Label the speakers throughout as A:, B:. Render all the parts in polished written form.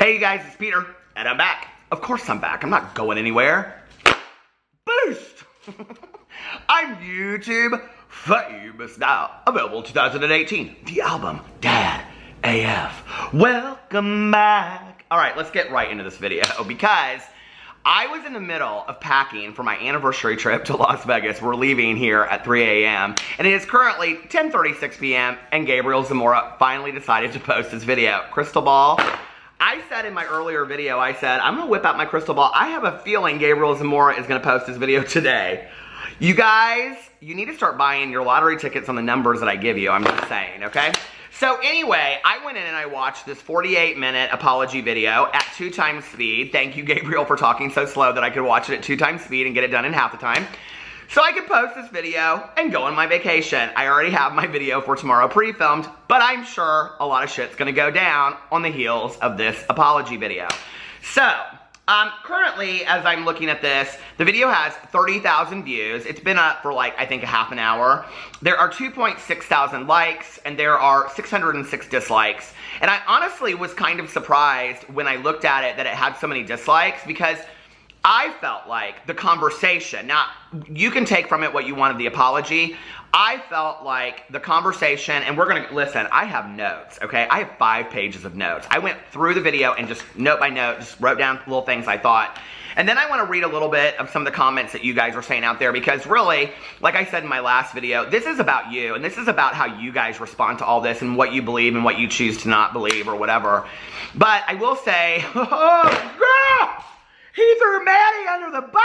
A: Hey you guys, it's Peter, and I'm back. Of course I'm back. I'm not going anywhere. Boost! I'm YouTube famous now. Available 2018. The album, Dad AF. Welcome back. Alright, let's get right into this video because I was in the middle of packing for my anniversary trip to Las Vegas. We're leaving here at 3 a.m. and it is currently 10:36 p.m. and Gabriel Zamora finally decided to post this video. Crystal ball. I said in my earlier video, I'm gonna whip out my crystal ball. I have a feeling Gabriel Zamora is gonna post this video today. You guys, you need to start buying your lottery tickets on the numbers that I give you. I'm just saying, okay? So anyway, I went in and I watched this 48-minute apology video at 2 times speed. Thank you, Gabriel, for talking so slow that I could watch it at 2 times speed and get it done in half the time. So I could post this video and go on my vacation. I already have my video for tomorrow pre-filmed, but I'm sure a lot of shit's gonna go down on the heels of this apology video. So, currently, as I'm looking at this, the video has 30,000 views. It's been up for like, I think a half an hour. There are 2.6 thousand likes, and there are 606 dislikes. And I honestly was kind of surprised when I looked at it that it had so many dislikes because I felt like the conversation, now you can take from it what you want of the apology. I felt like the conversation, and we're gonna, listen, I have notes, okay? I have 5 pages of notes. I went through the video and just note by note, just wrote down little things I thought. And then I wanna read a little bit of some of the comments that you guys are saying out there because really, like I said in my last video, this is about you, and this is about how you guys respond to all this and what you believe and what you choose to not believe or whatever. But I will say, oh, girl! He threw Maddie under the bus?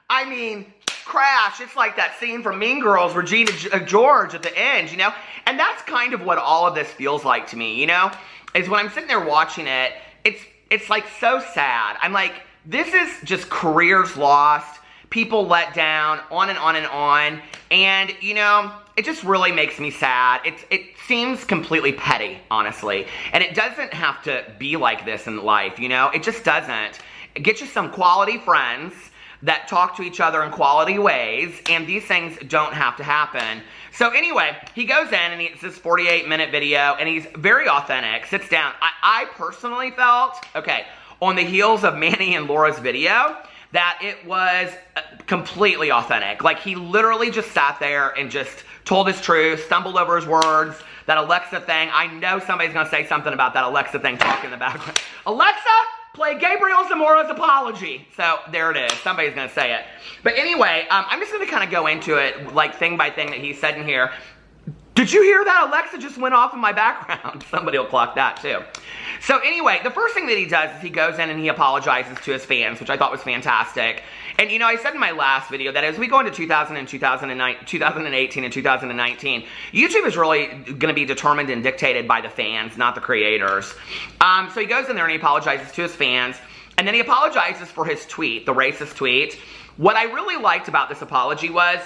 A: I mean, crash. It's like that scene from Mean Girls, Regina George at the end, you know? And that's kind of what all of this feels like to me, you know? Is when I'm sitting there watching it, it's like so sad. I'm like, this is just careers lost, people let down, on and on and on. And, you know, it just really makes me sad. It seems completely petty, honestly. And it doesn't have to be like this in life, you know? It just doesn't. Get you some quality friends that talk to each other in quality ways, and these things don't have to happen. So anyway, he goes in and it's this 48-minute video, and he's very authentic, sits down. I personally felt, okay, on the heels of Manny and Laura's video, that it was completely authentic. Like, he literally just sat there and just told his truth, stumbled over his words. That Alexa thing, I know somebody's gonna say something about that Alexa thing talking in the background. Alexa, play Gabriel Zamora's apology. So there it is, somebody's gonna say it. But anyway, I'm just gonna kind of go into it like thing by thing that he said in here. Did you hear that? Alexa just went off in my background. Somebody will clock that too. So anyway, the first thing that he does is he goes in and he apologizes to his fans, which I thought was fantastic. And you know, I said in my last video that as we go into 2018 and 2019, YouTube is really going to be determined and dictated by the fans, not the creators. So he goes in there and he apologizes to his fans, and then he apologizes for his tweet, the racist tweet. What I really liked about this apology was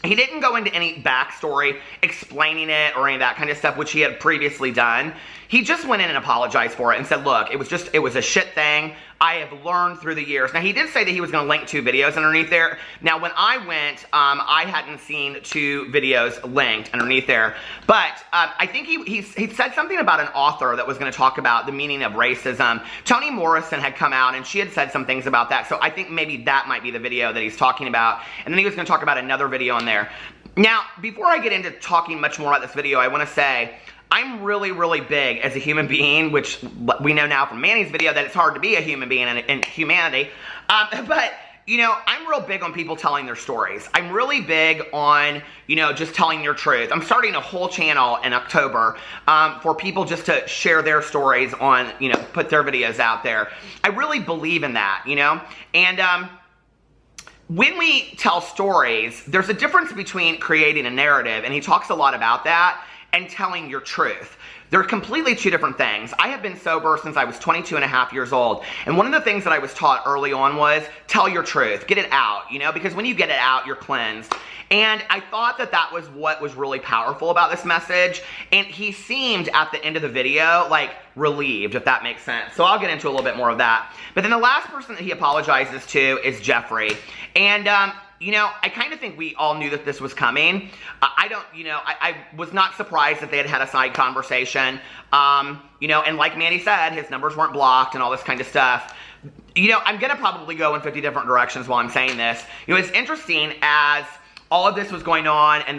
A: he didn't go into any backstory explaining it or any of that kind of stuff, which he had previously done. He just went in and apologized for it and said, look, it was a shit thing. I have learned through the years. Now, he did say that he was going to link 2 videos underneath there. Now, when I went, I hadn't seen 2 videos linked underneath there. But I think he said something about an author that was going to talk about the meaning of racism. Toni Morrison had come out, and she had said some things about that. So I think maybe that might be the video that he's talking about. And then he was going to talk about another video on there. Now, before I get into talking much more about this video, I want to say I'm really, really big as a human being, which we know now from Manny's video that it's hard to be a human being in humanity. But, you know, I'm real big on people telling their stories. I'm really big on, you know, just telling your truth. I'm starting a whole channel in October for people just to share their stories on, you know, put their videos out there. I really believe in that, you know? And when we tell stories, there's a difference between creating a narrative, and he talks a lot about that, and telling your truth. They're completely 2 different things. I have been sober since I was 22 and a half years old. And one of the things that I was taught early on was tell your truth, get it out, you know, because when you get it out, you're cleansed. And I thought that that was what was really powerful about this message. And he seemed at the end of the video like relieved, if that makes sense. So I'll get into a little bit more of that. But then the last person that he apologizes to is Jeffrey. And you know, I kind of think we all knew that this was coming. I was not surprised that they had a side conversation. You know, and like Manny said, his numbers weren't blocked and all this kind of stuff. You know, I'm going to probably go in 50 different directions while I'm saying this. You know, it's interesting as all of this was going on and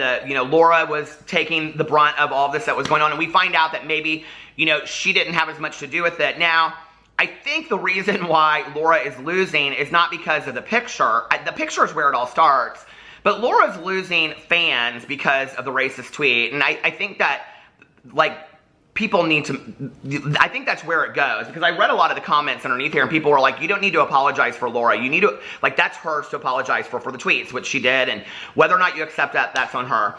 A: Laura was taking the brunt of all of this that was going on, and we find out that maybe, you know, she didn't have as much to do with it. Now, I think the reason why Laura is losing is not because of the picture. The picture is where it all starts. But Laura's losing fans because of the racist tweet. And I think that, like, people need to, I think that's where it goes, because I read a lot of the comments underneath here and people were like, you don't need to apologize for Laura. You need to, like, that's hers to apologize for the tweets, which she did, and whether or not you accept that, that's on her.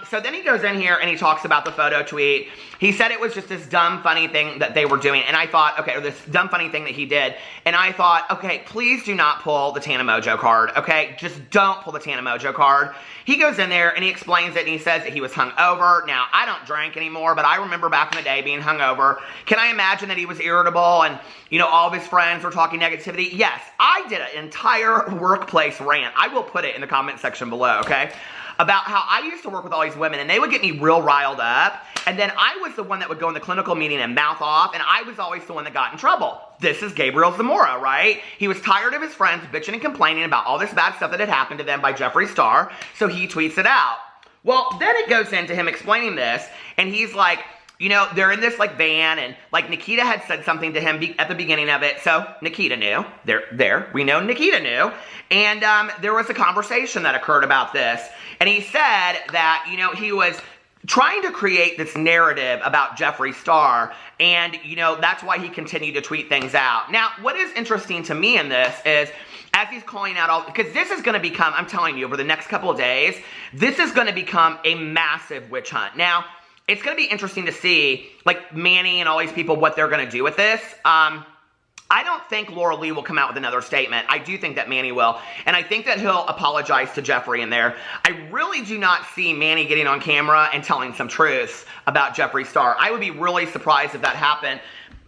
A: So then he goes in here and he talks about the photo tweet. He said it was just this dumb, funny thing that they were doing, and I thought, okay, or this dumb, funny thing that he did, and I thought, okay, please do not pull the Tana Mojo card, okay? Just don't pull the Tana Mojo card. He goes in there and he explains it and he says that he was hungover. Now, I don't drink anymore, but I remember back in the day being hungover. Can I imagine that he was irritable and, you know, all of his friends were talking negativity? Yes, I did an entire workplace rant. I will put it in the comment section below, okay? About how I used to work with all these women and they would get me real riled up, and then I was the one that would go in the clinical meeting and mouth off, and I was always the one that got in trouble. This is Gabriel Zamora, right? He was tired of his friends bitching and complaining about all this bad stuff that had happened to them by Jeffree Star, so he tweets it out. Well, then it goes into him explaining this, and he's like, you know, they're in this, like, van, and, like, Nikita had said something to him at the beginning of it, so Nikita knew. We know Nikita knew. And there was a conversation that occurred about this, and he said that, you know, he was trying to create this narrative about Jeffree Star, and, you know, that's why he continued to tweet things out. Now, what is interesting to me in this is, as he's calling out all, because this is going to become, I'm telling you, over the next couple of days, this is going to become a massive witch hunt. Now, it's going to be interesting to see, like, Manny and all these people, what they're going to do with this. I don't think Laura Lee will come out with another statement. I do think that Manny will. And I think that he'll apologize to Jeffree in there. I really do not see Manny getting on camera and telling some truths about Jeffree Star. I would be really surprised if that happened.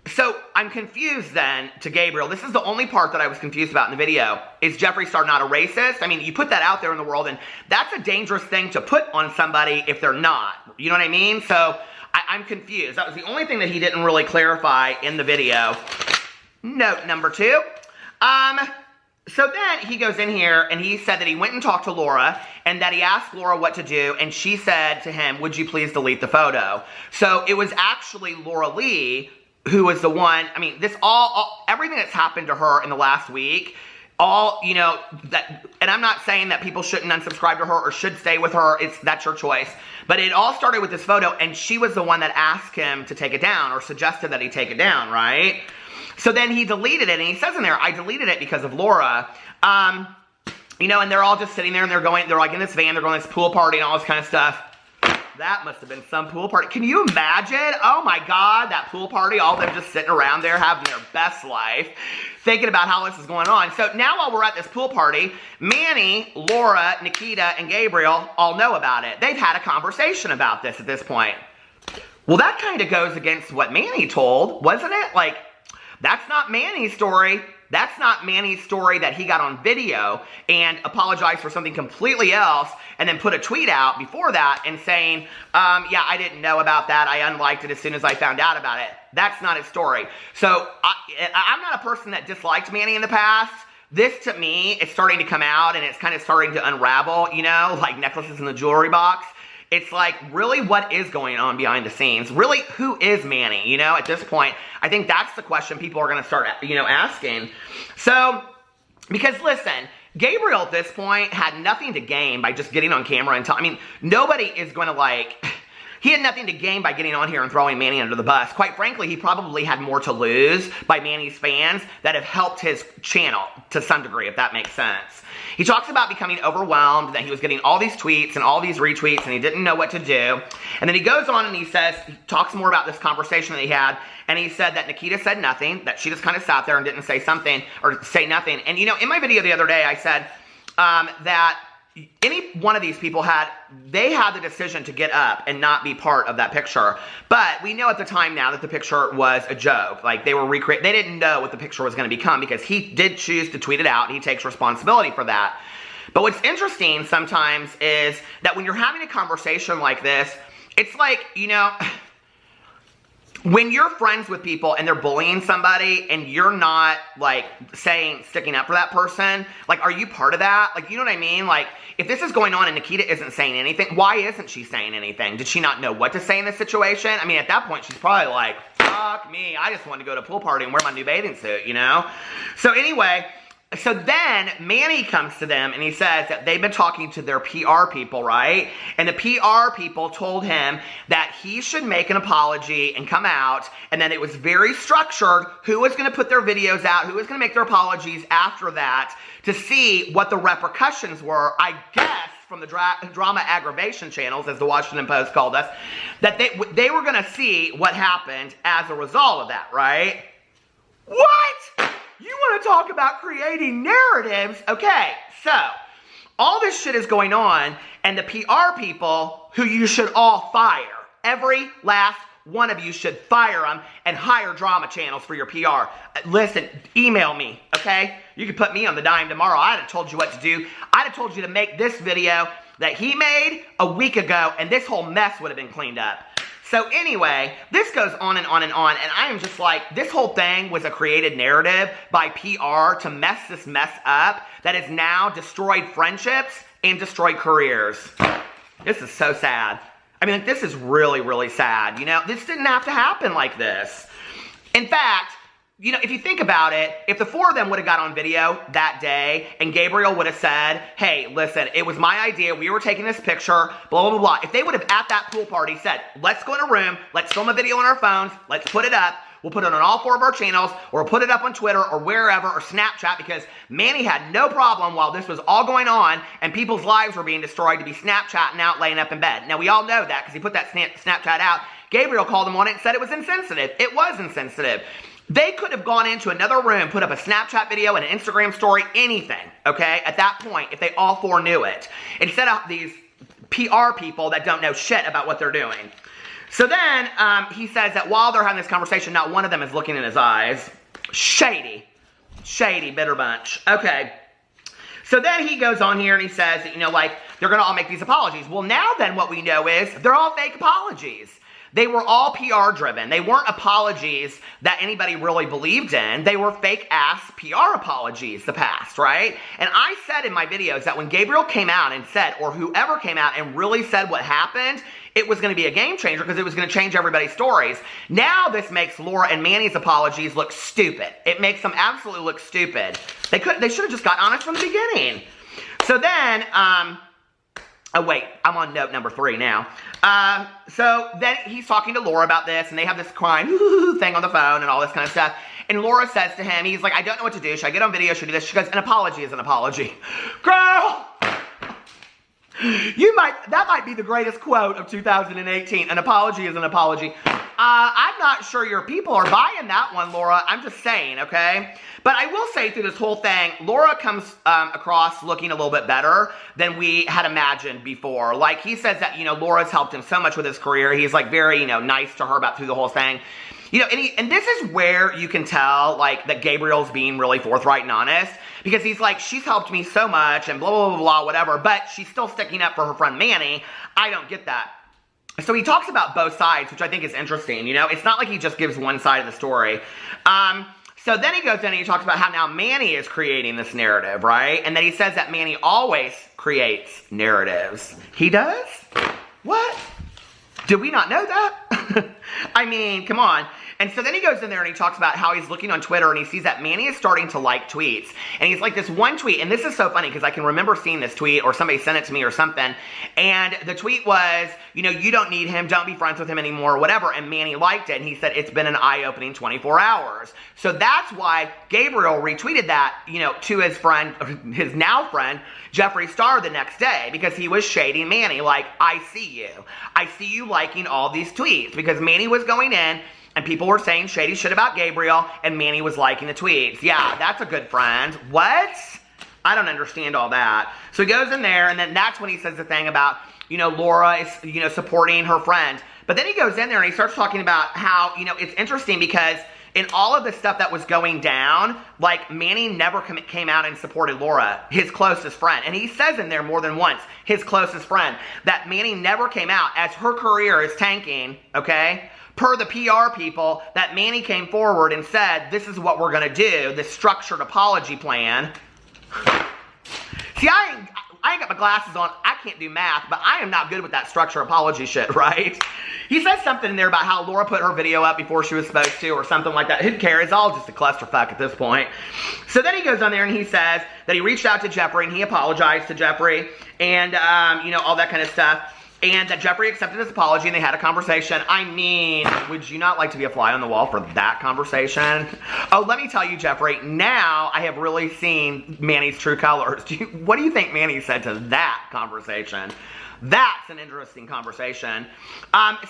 A: So I'm confused then to Gabriel. This is the only part that I was confused about in the video. Is Jeffree Star not a racist? I mean, you put that out there in the world, and that's a dangerous thing to put on somebody if they're not. You know what I mean? So I'm confused. That was the only thing that he didn't really clarify in the video. Note number 2. So then he goes in here and he said that he went and talked to Laura and that he asked Laura what to do, and she said to him, would you please delete the photo? So it was actually Laura Lee who was the one, I mean, this everything that's happened to her in the last week, you know, and I'm not saying that people shouldn't unsubscribe to her or should stay with her, that's your choice, but it all started with this photo, and she was the one that asked him to take it down, or suggested that he take it down, right? So then he deleted it, and he says in there, I deleted it because of Laura. You know, and they're all just sitting there, and they're like in this van, they're going to this pool party and all this kind of stuff. That must have been some pool party. Can you imagine? Oh my God, that pool party, all of them just sitting around there having their best life, thinking about how this is going on. So now while we're at this pool party, Manny, Laura, Nikita, and Gabriel all know about it. They've had a conversation about this at this point. Well, that kind of goes against what Manny told, wasn't it? Like, that's not Manny's story. That's not Manny's story that he got on video and apologized for something completely else and then put a tweet out before that and saying, yeah, I didn't know about that. I unliked it as soon as I found out about it. That's not his story. So I'm not a person that disliked Manny in the past. This, to me, is starting to come out and it's kind of starting to unravel, you know, like necklaces in the jewelry box. It's like, really, what is going on behind the scenes? Really, who is Manny? You know, at this point, I think that's the question people are going to start, you know, asking. So, because listen, Gabriel at this point had nothing to gain by just getting on camera and I mean, nobody is going to like, he had nothing to gain by getting on here and throwing Manny under the bus. Quite frankly, he probably had more to lose by Manny's fans that have helped his channel to some degree, if that makes sense. He talks about becoming overwhelmed, that he was getting all these tweets and all these retweets and he didn't know what to do. And then he goes on and he talks more about this conversation that he had, and he said that Nikita said nothing, that she just kind of sat there and didn't say something or say nothing. And you know, in my video the other day, I said that any one of these people they had the decision to get up and not be part of that picture. But we know at the time now that the picture was a joke. Like, they didn't know what the picture was going to become because he did choose to tweet it out and he takes responsibility for that. But what's interesting sometimes is that when you're having a conversation like this, it's like, you know, when you're friends with people and they're bullying somebody and you're not, like, sticking up for that person, like, are you part of that? Like, you know what I mean? Like, if this is going on and Nikita isn't saying anything, why isn't she saying anything? Did she not know what to say in this situation? I mean, at that point, she's probably like, fuck me, I just want to go to a pool party and wear my new bathing suit, you know? So anyway, so then Manny comes to them and he says that they've been talking to their PR people, right? And the PR people told him that he should make an apology and come out, and then it was very structured who was going to put their videos out, who was going to make their apologies after that, to see what the repercussions were, I guess, from the drama aggravation channels, as the Washington Post called us, that they were going to see what happened as a result of that, right? What? You want to talk about creating narratives? Okay, so all this shit is going on, and the PR people who you should all fire, every last one of you should fire them and hire drama channels for your PR. Listen, email me, okay? You can put me on the dime tomorrow. I'd have told you what to do. I'd have told you to make this video that he made a week ago, and this whole mess would have been cleaned up. So anyway, this goes on and on and on, and I am just like, this whole thing was a created narrative by PR to mess this mess up that has now destroyed friendships and destroyed careers. This is so sad. I mean, this is really, really sad. You know, this didn't have to happen like this. In fact, you know, if you think about it, if the four of them would have got on video that day and Gabriel would have said, hey, listen, it was my idea, we were taking this picture, blah, blah, blah, blah. If they would have at that pool party said, let's go in a room, let's film a video on our phones, let's put it up, we'll put it on all four of our channels, or put it up on Twitter or wherever, or Snapchat, because Manny had no problem while this was all going on and people's lives were being destroyed to be Snapchatting out laying up in bed. Now, we all know that because he put that Snapchat out. Gabriel called him on it and said it was insensitive. It was insensitive. They could have gone into another room, put up a Snapchat video, an Instagram story, anything, okay, at that point, if they all four knew it. Instead of these PR people that don't know shit about what they're doing. So then, he says that while they're having this conversation, not one of them is looking in his eyes. Shady. Shady, bitter bunch. Okay. So then he goes on here and he says that, you know, like, they're going to all make these apologies. Well, now then what we know is they're all fake apologies. They were all PR driven. They weren't apologies that anybody really believed in. They were fake ass PR apologies, the past, right? And I said in my videos that when Gabriel came out and said, or whoever came out and really said what happened, it was going to be a game changer because it was going to change everybody's stories. Now this makes Laura and Manny's apologies look stupid. It makes them absolutely look stupid. They should have just got honest from the beginning. So then, oh wait, I'm on note number 3 now. So then he's talking to Laura about this, and they have this crying thing on the phone and all this kind of stuff. And Laura says to him, he's like, I don't know what to do. Should I get on video? Should I do this? She goes, an apology is an apology. Girl! That might be the greatest quote of 2018. An apology is an apology. I'm not sure your people are buying that one, Laura. I'm just saying, okay? But I will say through this whole thing, Laura comes across looking a little bit better than we had imagined before. Like, he says that, you know, Laura's helped him so much with his career. He's, like, very, you know, nice to her about through the whole thing. You know, and this is where you can tell, like, that Gabriel's being really forthright and honest. Because he's like, she's helped me so much and blah, blah, blah, blah, whatever. But she's still sticking up for her friend Manny. I don't get that. So he talks about both sides, which I think is interesting. You know, it's not like he just gives one side of the story. So then he goes in and he talks about how now Manny is creating this narrative, right? And then he says that Manny always creates narratives. He does? What? Did we not know that? I mean, come on. And so then he goes in there and he talks about how he's looking on Twitter and he sees that Manny is starting to like tweets. And he's like, this one tweet, and this is so funny because I can remember seeing this tweet or somebody sent it to me or something. And the tweet was, you know, you don't need him, don't be friends with him anymore, or whatever. And Manny liked it and he said, it's been an eye-opening 24 hours. So that's why Gabriel retweeted that, you know, to his friend, his now friend, Jeffree Star the next day, because he was shading Manny. Like, I see you. I see you liking all these tweets because Manny was going in and people were saying shady shit about Gabriel, and Manny was liking the tweets. Yeah, that's a good friend. What? I don't understand all that. So he goes in there, and then that's when he says the thing about, you know, Laura is, you know, supporting her friend. But then he goes in there and he starts talking about how, you know, it's interesting because in all of the stuff that was going down, like, Manny never came out and supported Laura, his closest friend. And he says in there more than once, his closest friend, that Manny never came out as her career is tanking, okay? Per the PR people, that Manny came forward and said, this is what we're going to do, this structured apology plan. See, I ain't got my glasses on. I can't do math, but I am not good with that structure apology shit, right? He says something in there about how Laura put her video up before she was supposed to or something like that. Who cares? It's all just a clusterfuck at this point. So then he goes on there and he says that he reached out to Jeffree and he apologized to Jeffree and, you know, all that kind of stuff. And that Jeffree accepted his apology and they had a conversation. I mean, would you not like to be a fly on the wall for that conversation? Oh, let me tell you, Jeffree, now I have really seen Manny's true colors. What do you think Manny said to that conversation? That's an interesting conversation.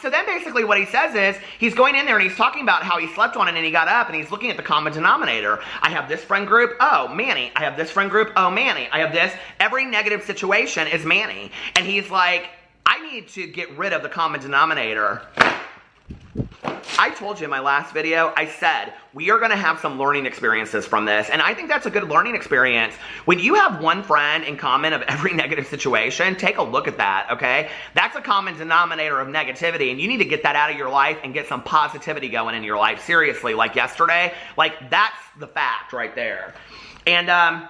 A: So then basically what he says is, he's going in there and he's talking about how he slept on it and he got up and he's looking at the common denominator. I have this friend group, oh, Manny. I have this friend group, oh, Manny. I have this. Every negative situation is Manny. And he's like, I need to get rid of the common denominator. I told you in my last video, I said, we are going to have some learning experiences from this. And I think that's a good learning experience. When you have one friend in common of every negative situation, take a look at that, okay? That's a common denominator of negativity. And you need to get that out of your life and get some positivity going in your life. Seriously, like yesterday, like that's the fact right there. And,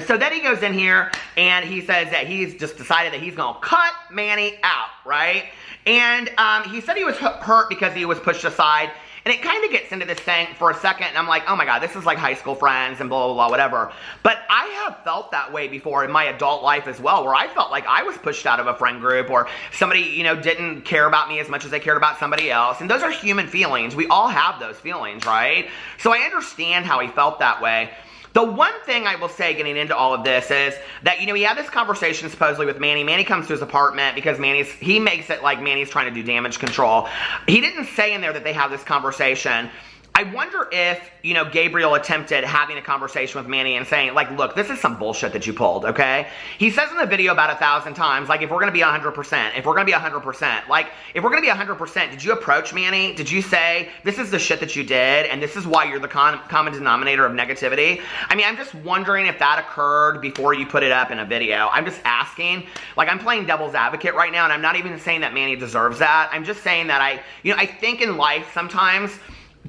A: so then he goes in here and he says that he's just decided that he's going to cut Manny out, right? And he said he was hurt because he was pushed aside. And it kind of gets into this thing for a second. And I'm like, oh my God, this is like high school friends and blah, blah, blah, whatever. But I have felt that way before in my adult life as well, where I felt like I was pushed out of a friend group or somebody, you know, didn't care about me as much as they cared about somebody else. And those are human feelings. We all have those feelings, right? So I understand how he felt that way. The one thing I will say getting into all of this is that, you know, he had this conversation supposedly with Manny. Manny comes to his apartment because he makes it like Manny's trying to do damage control. He didn't say in there that they have this conversation. I wonder if, you know, Gabriel attempted having a conversation with Manny and saying, like, look, this is some bullshit that you pulled, okay? He says in the video about 1,000 times, like, if we're going to be 100%, if we're going to be 100%, like, if we're going to be 100%, did you approach Manny? Did you say, this is the shit that you did, and this is why you're the common denominator of negativity? I mean, I'm just wondering if that occurred before you put it up in a video. I'm just asking. Like, I'm playing devil's advocate right now, and I'm not even saying that Manny deserves that. I'm just saying that I think in life sometimes,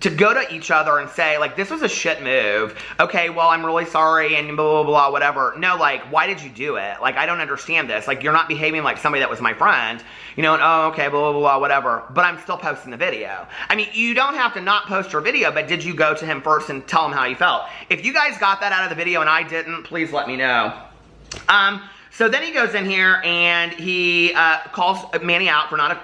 A: to go to each other and say, like, this was a shit move. Okay, well, I'm really sorry and blah, blah, blah, whatever. No, like, why did you do it? Like, I don't understand this. Like, you're not behaving like somebody that was my friend. You know, and, oh, okay, blah, blah, blah, whatever. But I'm still posting the video. I mean, you don't have to not post your video, but did you go to him first and tell him how you felt? If you guys got that out of the video and I didn't, please let me know. So then he goes in here and he calls Manny out for not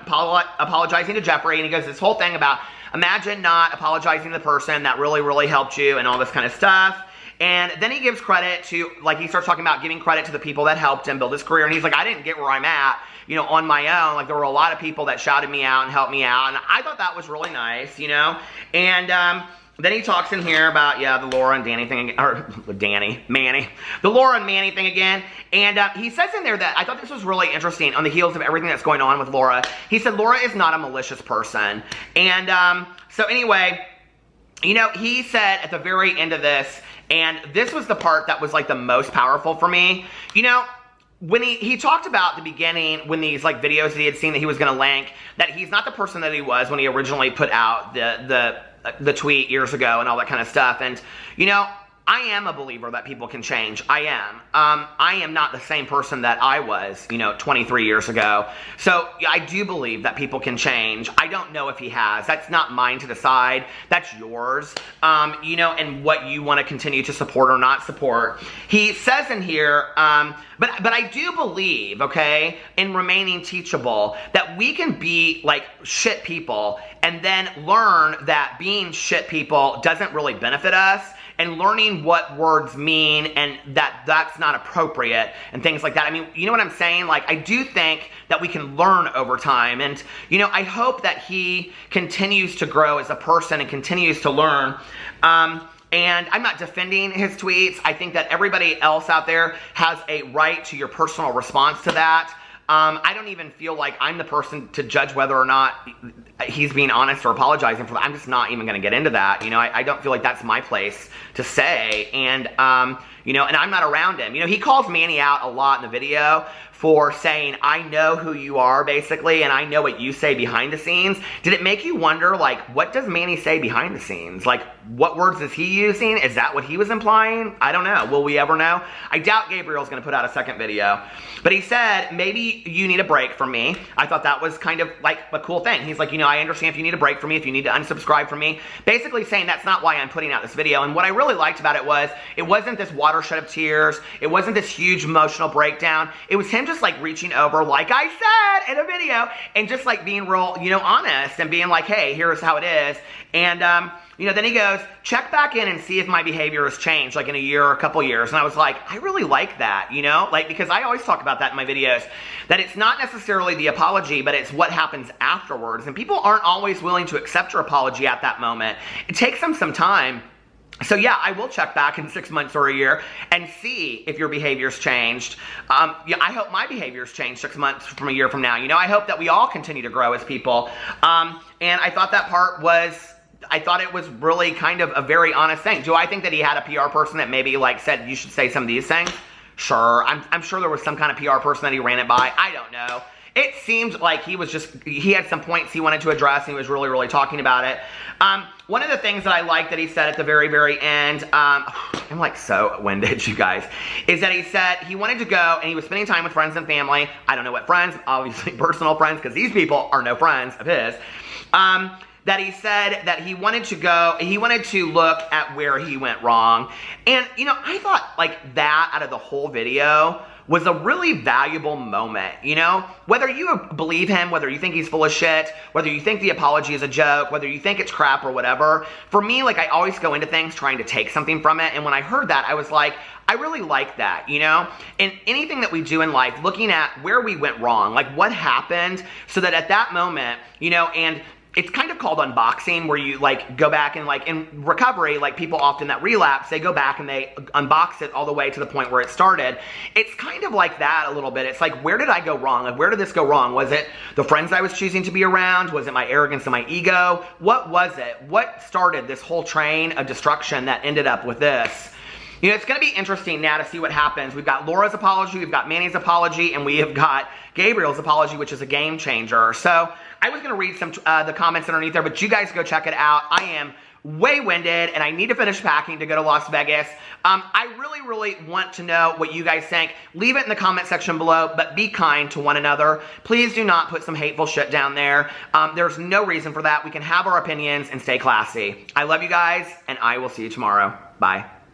A: apologizing to Jeffree. And he goes this whole thing about, imagine not apologizing to the person that really, really helped you and all this kind of stuff. And then he gives credit to, like, he starts talking about giving credit to the people that helped him build his career. And he's like, I didn't get where I'm at, you know, on my own. Like, there were a lot of people that shouted me out and helped me out. And I thought that was really nice, you know. And then he talks in here about, yeah, the Laura and Danny thing, or Manny. The Laura and Manny thing again. And he says in there that, I thought this was really interesting on the heels of everything that's going on with Laura. He said, Laura is not a malicious person. And so anyway, you know, he said at the very end of this, and this was the part that was like the most powerful for me, you know, when he talked about the beginning, when these like videos that he had seen that he was going to link, that he's not the person that he was when he originally put out the tweet years ago and all that kind of stuff. And, you know, I am a believer that people can change. I am. I am not the same person that I was, you know, 23 years ago. So I do believe that people can change. I don't know if he has. That's not mine to decide. That's yours, you know, and what you want to continue to support or not support. He says in here, but I do believe, okay, in remaining teachable, that we can be like shit people and then learn that being shit people doesn't really benefit us, and learning what words mean and that that's not appropriate and things like that. I mean, you know what I'm saying? Like, I do think that we can learn over time. And, you know, I hope that he continues to grow as a person and continues to learn. And I'm not defending his tweets. I think that everybody else out there has a right to your personal response to that. I don't even feel like I'm the person to judge whether or not he's being honest or apologizing for that. I'm just not even going to get into that. You know, I don't feel like that's my place to say. And, you know, and I'm not around him. You know, he calls Manny out a lot in the video for saying, I know who you are, basically, and I know what you say behind the scenes. Did it make you wonder, like, what does Manny say behind the scenes? Like, what words is he using? Is that what he was implying? I don't know. Will we ever know? I doubt Gabriel's going to put out a second video. But he said, maybe you need a break from me. I thought that was kind of like a cool thing. He's like, you know, I understand if you need a break from me, if you need to unsubscribe from me. Basically saying that's not why I'm putting out this video. And what I really liked about it was, it wasn't this watershed of tears. It wasn't this huge emotional breakdown. It was him just like reaching over, like I said in a video, and just like being real, you know, honest and being like, hey, here's how it is. And, you know, then he goes, check back in and see if my behavior has changed, like in a year or a couple years. And I was like, I really like that, you know, like, because I always talk about that in my videos, that it's not necessarily the apology, but it's what happens afterwards. And people aren't always willing to accept your apology at that moment. It takes them some time. So yeah, I will check back in 6 months or a year and see if your behavior's changed. Yeah, I hope my behavior's changed 6 months from a year from now. You know, I hope that we all continue to grow as people. And I thought that part was, I thought it was really kind of a very honest thing. Do I think that he had a PR person that maybe like said, you should say some of these things? Sure. I'm sure there was some kind of PR person that he ran it by. I don't know. It seemed like he had some points he wanted to address, and he was really, really talking about it. One of the things that I like that he said at the very, very end, I'm like so winded, you guys, is that he said he wanted to go and he was spending time with friends and family. I don't know what friends, obviously personal friends, because these people are no friends of his. That he said that he wanted to go, he wanted to look at where he went wrong. And, you know, I thought like that out of the whole video was a really valuable moment, you know? Whether you believe him, whether you think he's full of shit, whether you think the apology is a joke, whether you think it's crap or whatever, for me, like, I always go into things trying to take something from it, and when I heard that, I was like, I really like that, you know? And anything that we do in life, looking at where we went wrong, like what happened, so that at that moment, you know, and it's kind of called unboxing, where you like go back and like in recovery, like people often that relapse, they go back and they unbox it all the way to the point where it started. It's kind of like that a little bit. It's like, where did I go wrong? Like, where did this go wrong? Was it the friends I was choosing to be around? Was it my arrogance and my ego? What was it? What started this whole train of destruction that ended up with this? You know, it's going to be interesting now to see what happens. We've got Laura's apology, we've got Manny's apology, and we have got Gabriel's apology, which is a game changer. So I was going to read some the comments underneath there, but you guys go check it out. I am way winded, and I need to finish packing to go to Las Vegas. I really, really want to know what you guys think. Leave it in the comment section below, but be kind to one another. Please do not put some hateful shit down there. There's no reason for that. We can have our opinions and stay classy. I love you guys, and I will see you tomorrow. Bye.